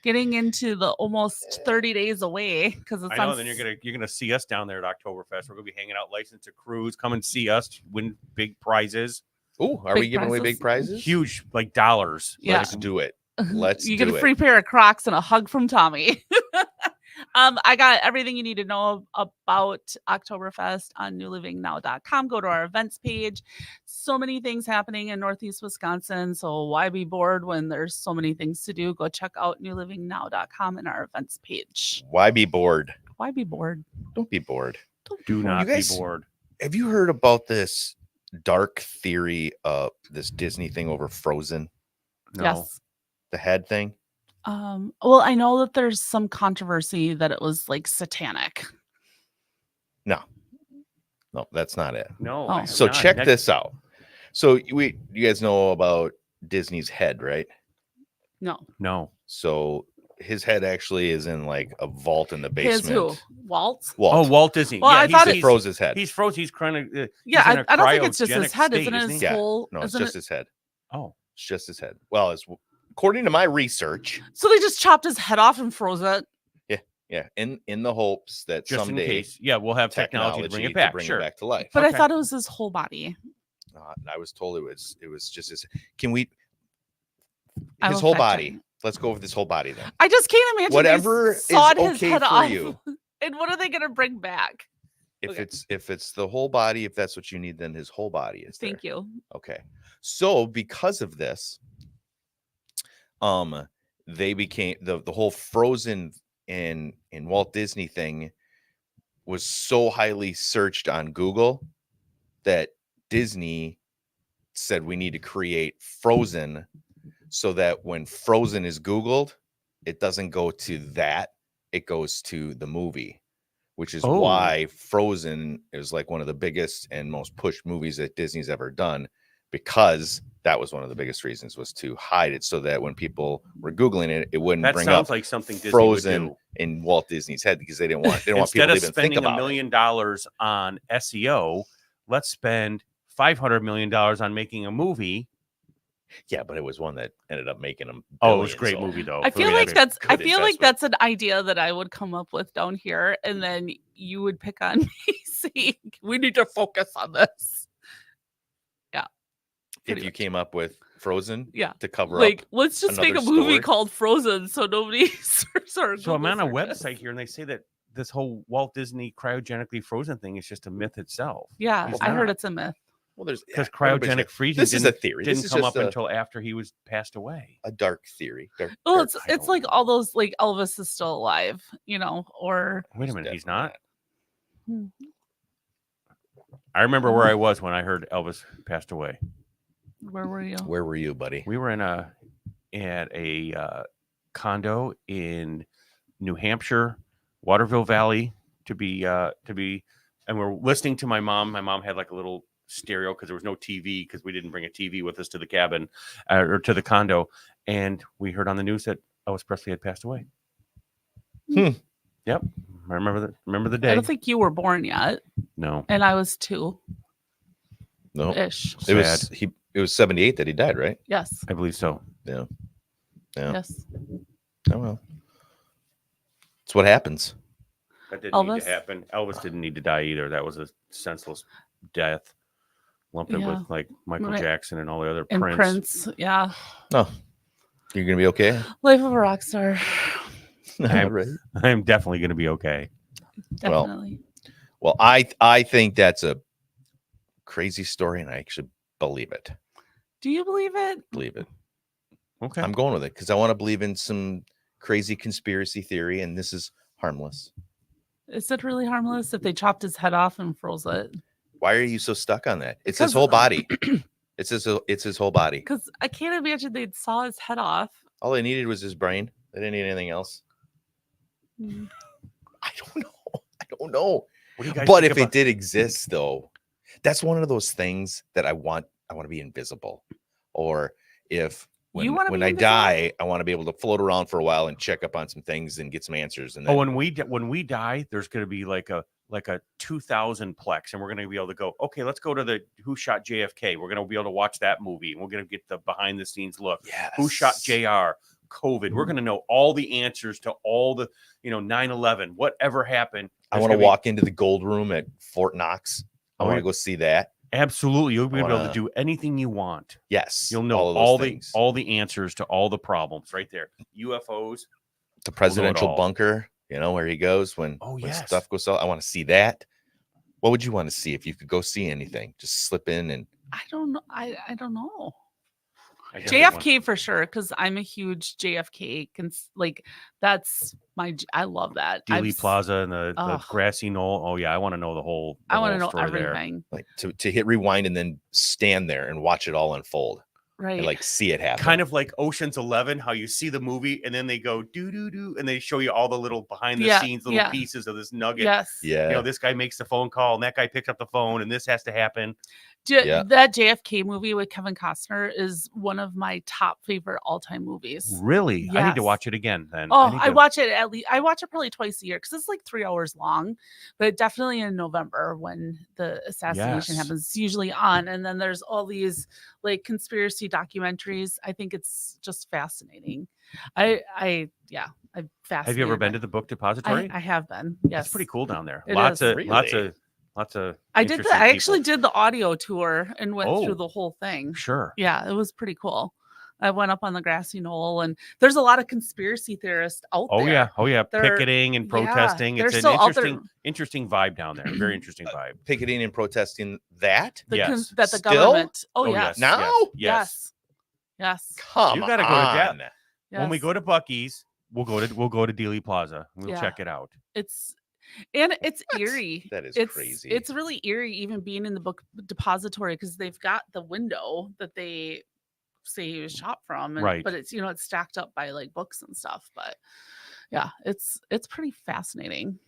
getting into the almost 30 days away because it's I know. on Then you're gonna see us down there at Oktoberfest. We're gonna be hanging out, licensed to cruise. Come and see us, win big prizes, Oh, are Big we giving away big prizes? huge like dollars. Yeah. Let's do it. Let's you do get a it. free pair of Crocs and a hug from Tommy. I got everything you need to know about Oktoberfest on newlivingnow.com. Go to our events page. So many things happening in Northeast Wisconsin. So why be bored when there's so many things to do? Go check out newlivingnow.com and our events page. Why be bored? Why be bored? Don't be bored. Do not You guys- be bored. Have you heard about this dark theory of this Disney thing over Frozen? No. Yes. The head thing? Well, I know that there's some controversy that it was like satanic. No, that's not it. No. Oh. I have So not. check Next- this out. So you guys know about Disney's head, right? No. No. So his head actually is in like a vault in the basement. His who? Walt? Walt. Oh, Walt Disney. Well, I thought They it- froze his head. He's froze. He's crying. Yeah, he's in a I don't think it's just his cryogenic head. state, Isn't it isn't his he? Yeah. whole? No, it's isn't just it- his head. Oh. It's just his head. Well, it's according to my research. So they just chopped his head off and froze it. Yeah, in the hopes that Just in someday case. Yeah, we'll have technology to bring it back. Sure. to life. But I Okay. thought it was his whole body. I was told it was just his. Can we? I His will whole fact body. check. Let's go over this whole body then. I just can't imagine Whatever they is sawed his okay head for off. you. And what are they gonna bring back? If Okay. it's the whole body, if that's what you need, then his whole body is there. Thank you. Okay. So because of this, they became the whole Frozen in Walt Disney thing was so highly searched on Google that Disney said we need to create Frozen so that when Frozen is Googled, it doesn't go to that, it goes to the movie, which is Oh. why Frozen is like one of the biggest and most pushed movies that Disney's ever done, because that was one of the biggest reasons, was to hide it so that when people were Googling it, it wouldn't That bring sounds up like something Disney Frozen would do. in Walt Disney's head, because they didn't want people Instead to of even think spending about $1 million it. on SEO, let's spend $500 million on making a movie. Yeah, but it was one that ended up making them. Oh, it was a billions, great so- movie though. I feel mean, like that's good investment. that's an idea that I would come up with down here, and then you would pick on me saying we need to focus on this. Yeah. If pretty you much. came up with Frozen, Yeah. to cover Like, up. let's just make a another movie story. called Frozen so nobody searches or So I'm on a Google website searches. here, and they say that this whole Walt Disney cryogenically frozen thing is just a myth itself. Yeah, It's I heard not. it's a myth. Well, there's Because everybody's cryogenic got- freezing This is a didn't, theory. didn't This is come just up until after he was passed away. a dark theory. Well, Dark- it's like all those like Elvis is still alive, or Wait a minute, he's not? Hmm. I remember where I was when I heard Elvis passed away. where were you? Where were you, buddy? We were at a condo in New Hampshire, Waterville Valley, to be, and we're listening to my mom. My mom had like a little stereo because there was no TV because we didn't bring a TV with us to the cabin or to the condo, and we heard on the news that Elvis Presley had passed away. Hmm. Yep, I remember the I day. don't think you were born yet, No, and I was 2-ish. No, it was 78 that he died, right? Yes. I believe so. Yeah. Yes. Oh well. It's what happens. That didn't need Elvis? to happen. Elvis didn't need to die either. That was a senseless death. Lumped it Yeah. with like Michael Right. Jackson and all the other And Prince. Prince. Yeah. No. You're gonna be okay. Life of a rock star. I'm- Right. I'm definitely going to be okay. Well, Definitely. Well, I think that's a crazy story, and I actually believe it. Do you believe it? Believe it. Okay. I'm going with it because I want to believe in some crazy conspiracy theory, and this is harmless. Is it really harmless if they chopped his head off and froze it? Why are you so stuck on that? It's his Because- whole body. It's his whole body. Because I can't imagine they'd saw his head off. All they needed was his brain. They didn't need anything else. Mm. I don't know. I don't know. What do you guys But think if about- it did exist, though, that's one of those things that I want to be invisible. Or if You wanna when be I invisible? die, I want to be able to float around for a while and check up on some things and get some answers. And then, Oh, when we die, there's going to be like a 2,000 plex, and we're going to be able to go. Okay, let's go to the Who Shot JFK. We're going to be able to watch that movie, and we're going to get the behind the scenes look. yes. Who shot JR? COVID. We're going to know all the answers to all the 9/11. Whatever happened. I There's want to gonna be- walk into the gold room at Fort Knox. I Oh, want yeah. to go see that. Absolutely, you'll be able wanna- to do anything you want. Yes. You'll know of those all things. the answers to all the problems right there. UFOs. The presidential all. bunker, where he goes when, Oh, when yes. stuff goes out. I want to see that. What would you want to see if you could go see anything? Just slip in and I don't know. I don't know. I definitely want- JFK for sure, because I'm a huge JFK. That's I love that. Dealey I've s- Plaza and the Ugh. grassy knoll. Oh yeah, I want to know the whole. I want to whole know story there. everything. like to hit rewind and then stand there and watch it all unfold Right. and like see it happen. Kind of like Ocean's 11, how you see the movie and then they go do do do, and they show you all the little behind the Yeah, scenes little yeah. pieces of this nugget. yes. yeah. This guy makes the phone call and that guy picks up the phone and this has to happen. Yeah. That JFK movie with Kevin Costner is one of my top favorite all-time movies. Really, I need to Yes. watch it again. Then Oh, need I to- watch it at least. I watch it probably twice a year because it's like 3 hours long. But definitely in November when the assassination Yes. happens, it's usually on. And then there's all these like conspiracy documentaries. I think it's just fascinating. I'm fascinated. Have you ever been by- to the book depository? I have been. Yes, That's pretty cool down there. It Lots is. Really? I did interesting I actually people. did the audio tour and went Oh. through the whole thing. Sure. Yeah, it was pretty cool. I went up on the grassy knoll, and there's a lot of conspiracy theorists out Oh there. yeah, They're- picketing and yeah, protesting. they're It's an still out there. interesting vibe down there. Very interesting vibe. Picketing and protesting that. Yes. That the Still? government. Oh, Oh, yes. Now? Yes. Yes. Yes. Come You gotta go to on. that. When we Yes. go to Buc-ee's, we'll go to Dealey Plaza. We'll Yeah. check it out. It's eerie. That is crazy. It's really eerie even being in the book depository because they've got the window that they say he was shot from. Right. But it's it's stacked up by like books and stuff. But yeah, it's pretty fascinating.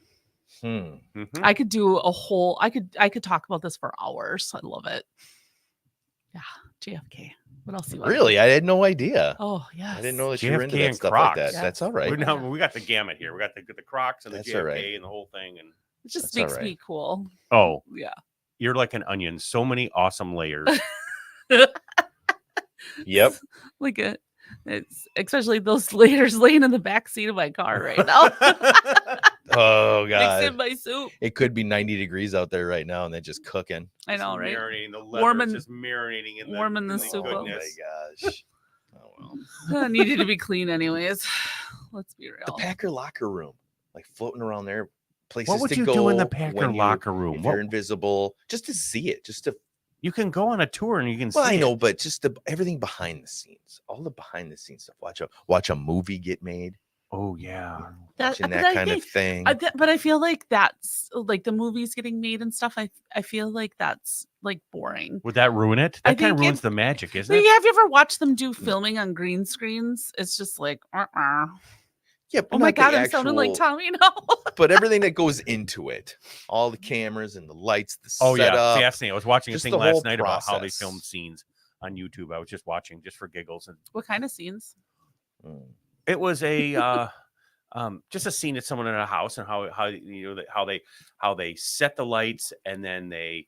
Hmm. Mhm. I could do a whole I could talk about this for hours. I love it. Yeah, JFK. What else do you want? Really? I had no idea. Oh yes. I didn't know that you were into JFK that and stuff Crocs. like that. Yeah. That's all right. We got the gamut here. We got the Crocs and the That's JFK all right. and the whole thing. And It just That's all makes right. me cool. oh, Yeah. you're like an onion. So many awesome layers. Yep. Like it's especially those layers laying in the back seat of my car right now. Oh God. Mixing my soup. It could be 90 degrees out there right now and they're just cooking. I Just know, right? Marinating the leather. Warming- Just marinating in the warming the in soup up. Oh my goodness. gosh. Oh well. It needed to be clean anyways. Let's be real. The Packer locker room, like floating around there, places What would to you go do in the when Packer you're- locker room? If What, you're invisible, just to see it, just to. you can go on a tour and you can Well, see I know, it. but just everything behind the scenes, all the behind the scenes stuff. Watch a movie get made. Oh yeah. Watching but that I kind of think- thing. But I feel like that's like the movies getting made and stuff. I feel like that's like boring. Would that ruin it? I That kind of think ruins it- the magic, isn't Like, it? have you ever watched them do filming on green screens? It's just like, Yeah, but oh my not the god, I'm sounding like actual- Tommy now. But everything that goes into it, all the cameras and the lights, the Oh yeah, setup. fascinating. I was watching a just thing the last whole night about how they process. filmed scenes on YouTube. I was just watching just for giggles, and What kind of scenes? Mm. it was a just a scene at someone in a house and how they set the lights and then they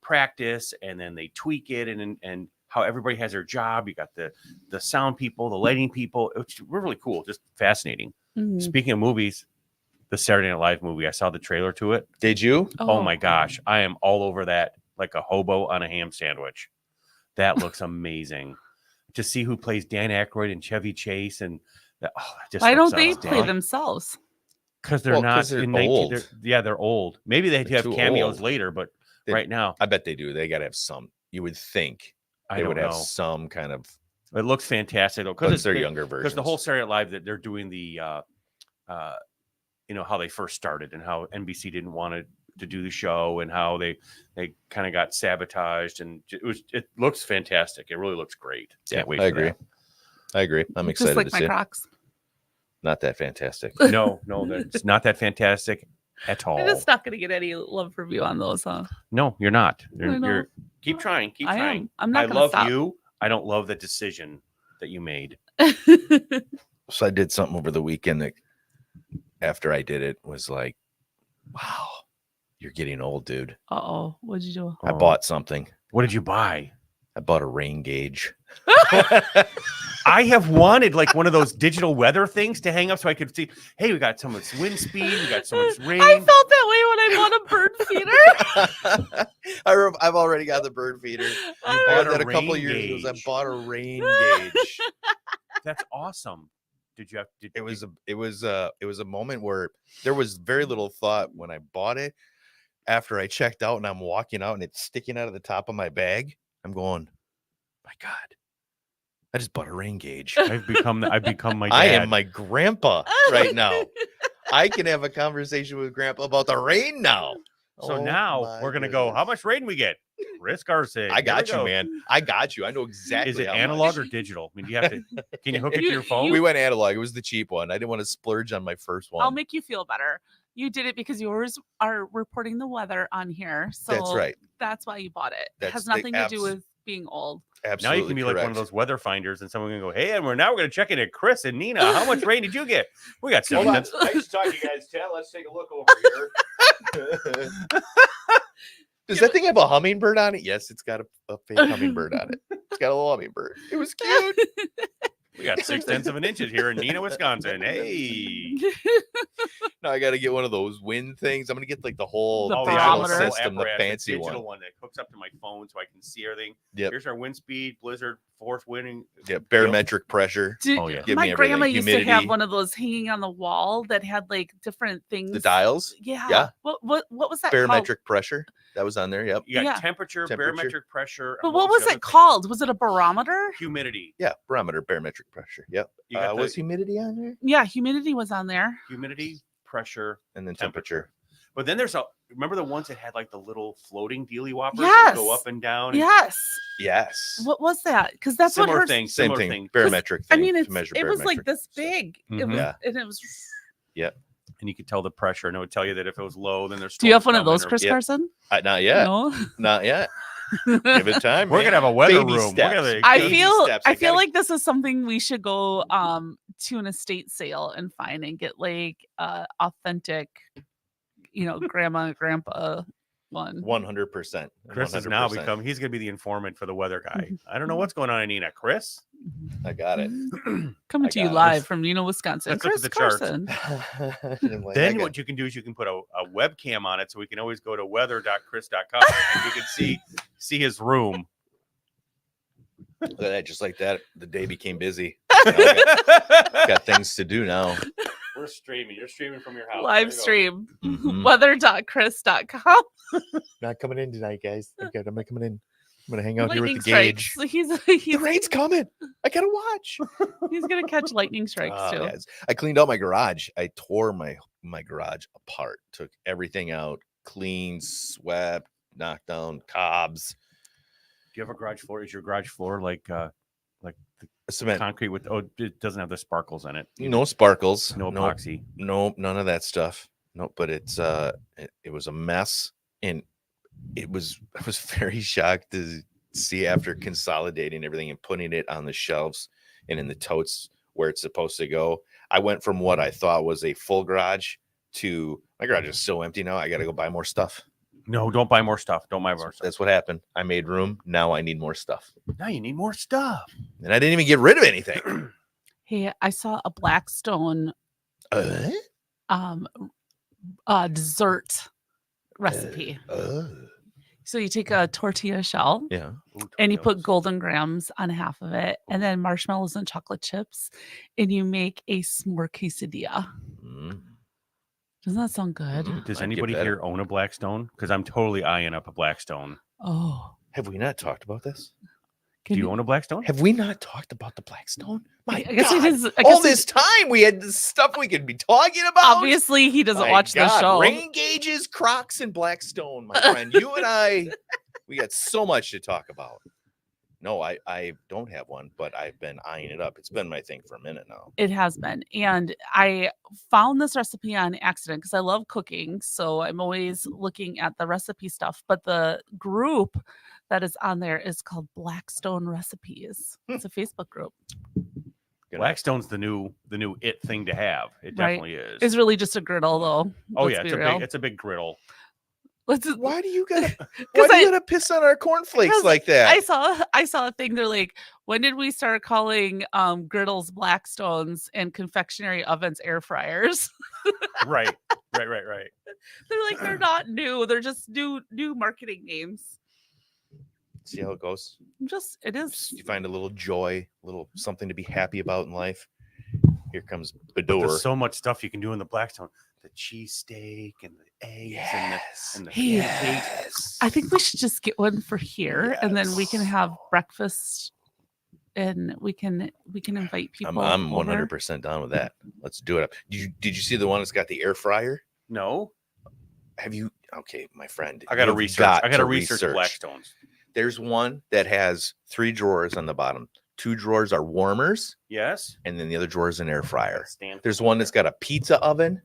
practice and then they tweak it and how everybody has their job. You got the sound people, the lighting people. It's really cool, just fascinating. Mhm. Speaking of movies, the Saturday Night Live movie, I saw the trailer to it. Did you? Oh my gosh, I am all over that like a hobo on a ham sandwich. That looks amazing. To see who plays Dan Aykroyd and Chevy Chase and that, just Why don't looks they outstanding. play themselves? Because they're Well, not 'cause they're in 19 old. they're- yeah, they're old. Maybe they They're have too cameos old. later, but right now. I bet they do. They got to have some. You would think I they don't would know. have some kind of. It looks fantastic though, But it's their younger versions. Because the whole Saturday Night Live that they're doing the, how they first started and how NBC didn't want to do the show and how they kind of got sabotaged, and it looks fantastic. It really looks great. Can't wait. I agree. I'm excited Just like to my see. Crocs. Not that fantastic. No, it's not that fantastic at all. I'm just not going to get any love from you on those, huh? No, you're not. I know. You're keep trying. Keep I trying. am. I'm not I gonna love stop. you. I don't love the decision that you made. So I did something over the weekend that after I did it was like, wow, you're getting old, dude. Uh-oh. What'd you do? I bought something. What did you buy? I bought a rain gauge. I have wanted like one of those digital weather things to hang up so I could see, hey, we got so much wind speed, we got so much rain. I felt that way when I bought a bird feeder. I've already got the bird feeder. I bought got that a couple rain of years ago. I gauge. bought a rain gauge. That's awesome. Did you have to? It was a moment where there was very little thought when I bought it. After I checked out and I'm walking out and it's sticking out of the top of my bag, I'm going, my God, I just bought a rain gauge. I've become my dad. I am my grandpa right now. I can have a conversation with grandpa about the rain now. So Oh now my we're gonna go. goodness. How much rain we get? Chris Carson. I got Here you, we go. man. I got you. I know exactly. Is it how analog much. or digital? I mean, do you have to? Can you hook it to your phone? We went analog. It was the cheap one. I didn't want to splurge on my first one. I'll make you feel better. You did it because yours are reporting the weather on here. So That's right. That's why you bought it. It That's has the nothing to do with being old. Absolutely. Now you can be like one of correct. those weather finders, and someone can go, "Hey, and we're going to check in at Chris and Nina. How much rain did you get? We got Hold 7 on. cents." I just talked to you guys. Chad, let's take a look over here. Does that thing have a hummingbird on it? Yes, it's got a fake hummingbird on it. It's got a little hummingbird. It was cute. We got 0.6 of an inches here in Nina, Wisconsin. Hey, Now I got to get one of those wind things. I'm gonna get like the whole The digital barometer. system, the fancy digital one. that hooks up to my phone so I can see everything. Yep. Here's our wind speed, blizzard, force winding. Yeah, barometric pressure. Dude, Oh, yeah. Give my me grandma everything. used to have Humidity. one of those hanging on the wall that had like different things. The dials, Yeah. Yeah. What was that called? barometric pressure. That was on there. Yep. You got Yeah. temperature, barometric pressure. But and what was the it other called? Was it a barometer? thing? Humidity. Yeah, barometer, barometric pressure. Yep. You got the Was humidity on there? Yeah, humidity was on there. humidity, pressure, And then temperature. temperature. But then there's remember the ones that had like the little floating dealy whoppers Yes. that go up and down? And Yes. Yes. What was that? Because that's what similar her. thing. Same Similar thing. thing. Barometric I thing. mean, to measure it was like barometric this stuff. big. It Mhm. was, Yeah. and it was. And you could tell the pressure, and it would tell you that if it was low, then there's. Do you have one storms of those, coming, or- Chris Yep. Carson? Not yet. No. Not yet. Give it time. We're man. gonna have a weather Baby room. steps. We're gonna, I Baby feel steps. I I feel gotta- like this is something we should go to an estate sale and find and get like authentic, grandma and grandpa one. 100%. Chris has now 100%. become. He's gonna be the informant for the weather guy. I don't know what's going on in Nina. Chris. I got it. Coming I to you got it. live from Wisconsin. Let's look at Chris the charts. Carson. I'm like, I Then got- what you can do is you can put a webcam on it, so we can always go to weather.chris.com and we can see his room. Look at that, just like that. The day became busy. Now I got things to do now. We're streaming. You're streaming from your house. Live There you go. stream. Mhm. Weather.chris.com. Not coming in tonight, guys. Okay, I'm not coming in. I'm gonna hang out here with Lightning the gauge. strikes. He's The rain's coming. I gotta watch. he's gonna catch lightning strikes too. Yes. I cleaned out my garage. I tore my garage apart. Took everything out, cleaned, swept, knocked down cobs. Do you have a garage floor? Is your garage floor like the Cement. concrete with? Oh, it doesn't have the sparkles in it. No sparkles. No Nope. epoxy. Nope, none of that stuff. Nope, but it was a mess, and I was very shocked to see after consolidating everything and putting it on the shelves and in the totes where it's supposed to go. I went from what I thought was a full garage to my garage is so empty now. I got to go buy more stuff. No, don't buy more stuff. Don't buy more stuff. That's what happened. I made room. Now I need more stuff, Now you need more stuff. and I didn't even get rid of anything. Hey, I saw a Blackstone dessert recipe. So you take a tortilla shell Yeah. Ooh, and you put tortillas. golden grams on half of it, and then marshmallows and chocolate chips, and you make a s'more quesadilla. Mm. Doesn't that sound good? Does Might get anybody better. here own a Blackstone? Because I'm totally eyeing up a Blackstone. Oh, Have we not talked about this? can Do you own a Blackstone? Have we not talked about the Blackstone? My I guess he God. does. I All guess he- this time we had this stuff we could be talking about. Obviously, he doesn't My watch the God, show. Rain gauges, Crocs, and Blackstone, my friend. You and I, we got so much to talk about. No, I don't have one, but I've been eyeing it up. It's been my thing for a minute now. It has been. And I found this recipe on accident because I love cooking. So I'm always looking at the recipe stuff. But the group that is on there is called Blackstone Recipes. It's a Facebook group. Blackstone's the new it thing to have. It Right. definitely is. It's really just a griddle, though. Oh Let's yeah, be it's real. a big griddle. Why do you gotta? 'Cause Why do I- you gotta piss on our cornflakes 'cause like that? I saw a thing. They're like, when did we start calling griddles Blackstones and confectionery ovens air fryers? Right. They're like, they're not new. They're just new marketing names. See how it goes. It is. You find a little joy, a little something to be happy about in life. Here comes There's Bador. so much stuff you can do in the Blackstone. The cheesesteak and the eggs and the Hey, pancakes. I think we should just get one for here, and then we can have breakfast, and we can invite people. I'm over. 100% down with that. Let's do it up. Did you see the one that's got the air fryer? No, Have you? Okay, my friend. I got to you've research. got I got to to research Blackstones. There's one that has 3 drawers on the bottom. 2 drawers are warmers, Yes. and then the other drawer is an air fryer. Stand There's for one that. that's got a pizza oven.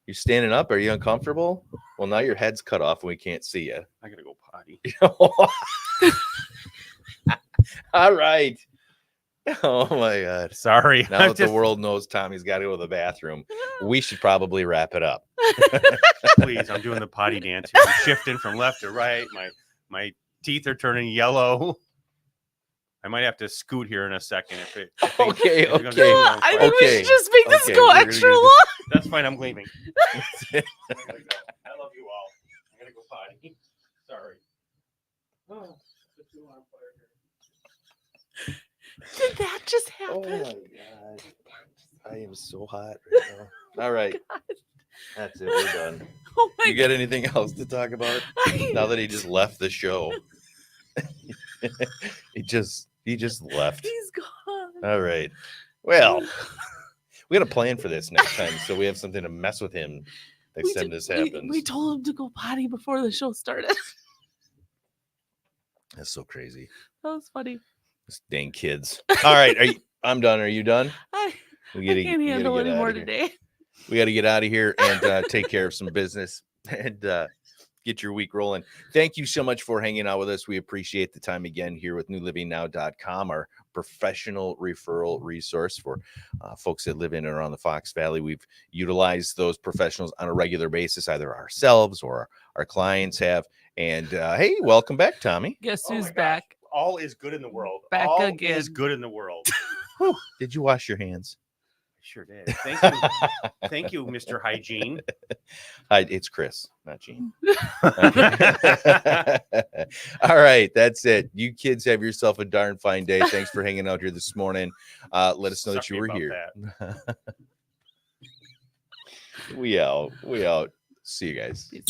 You're standing up. Are you uncomfortable? Well, now your head's cut off and we can't see you. I gotta go potty. All right. Oh my God. Sorry. Now I'm that the world knows Tommy's got to go to the bathroom, we should probably wrap it up. Please, I'm doing the potty dance. Here. I'm shifting from left to right. My teeth are turning yellow. I might have to scoot here in a second. Okay, if you're gonna okay. do it on I fire. think we Okay, should just make this okay, go we're gonna extra do this. long. That's fine. I'm leaving. I gotta go. I love you all. I gotta go potty. Sorry. Oh, the 2-alarm fire here. Did that just Oh happen? my God. I am so hot right now. All right. That's it. We're done. Oh my You got anything else to talk about? God. Now that he just left the show. he just left. He's gone. All right. Well, we got a plan for this next time, so we have something to mess with him next time this happens. We told him to go potty before the show started. That's so crazy. That was funny. These dang kids. All right, I'm done. Are you done? I We can't we handle get any more outta here. today. We got to get out of here and take care of some business and get your week rolling. Thank you so much for hanging out with us. We appreciate the time again here with newlivingnow.com, our professional referral resource for folks that live in and around the Fox Valley. We've utilized those professionals on a regular basis, either ourselves or our clients have. And hey, welcome back, Tommy. Guess Oh my who's gosh. back? All is good in the world. Back All again. is good in the world. Did you wash your hands? Sure did. Thank you. Thank you, Mr. Hygiene. Hi, it's Chris, not Gene. All right, that's it. You kids have yourself a darn fine day. Thanks for hanging out here this morning. Let us know that you Sorry were about here. We out. See you guys. Peace.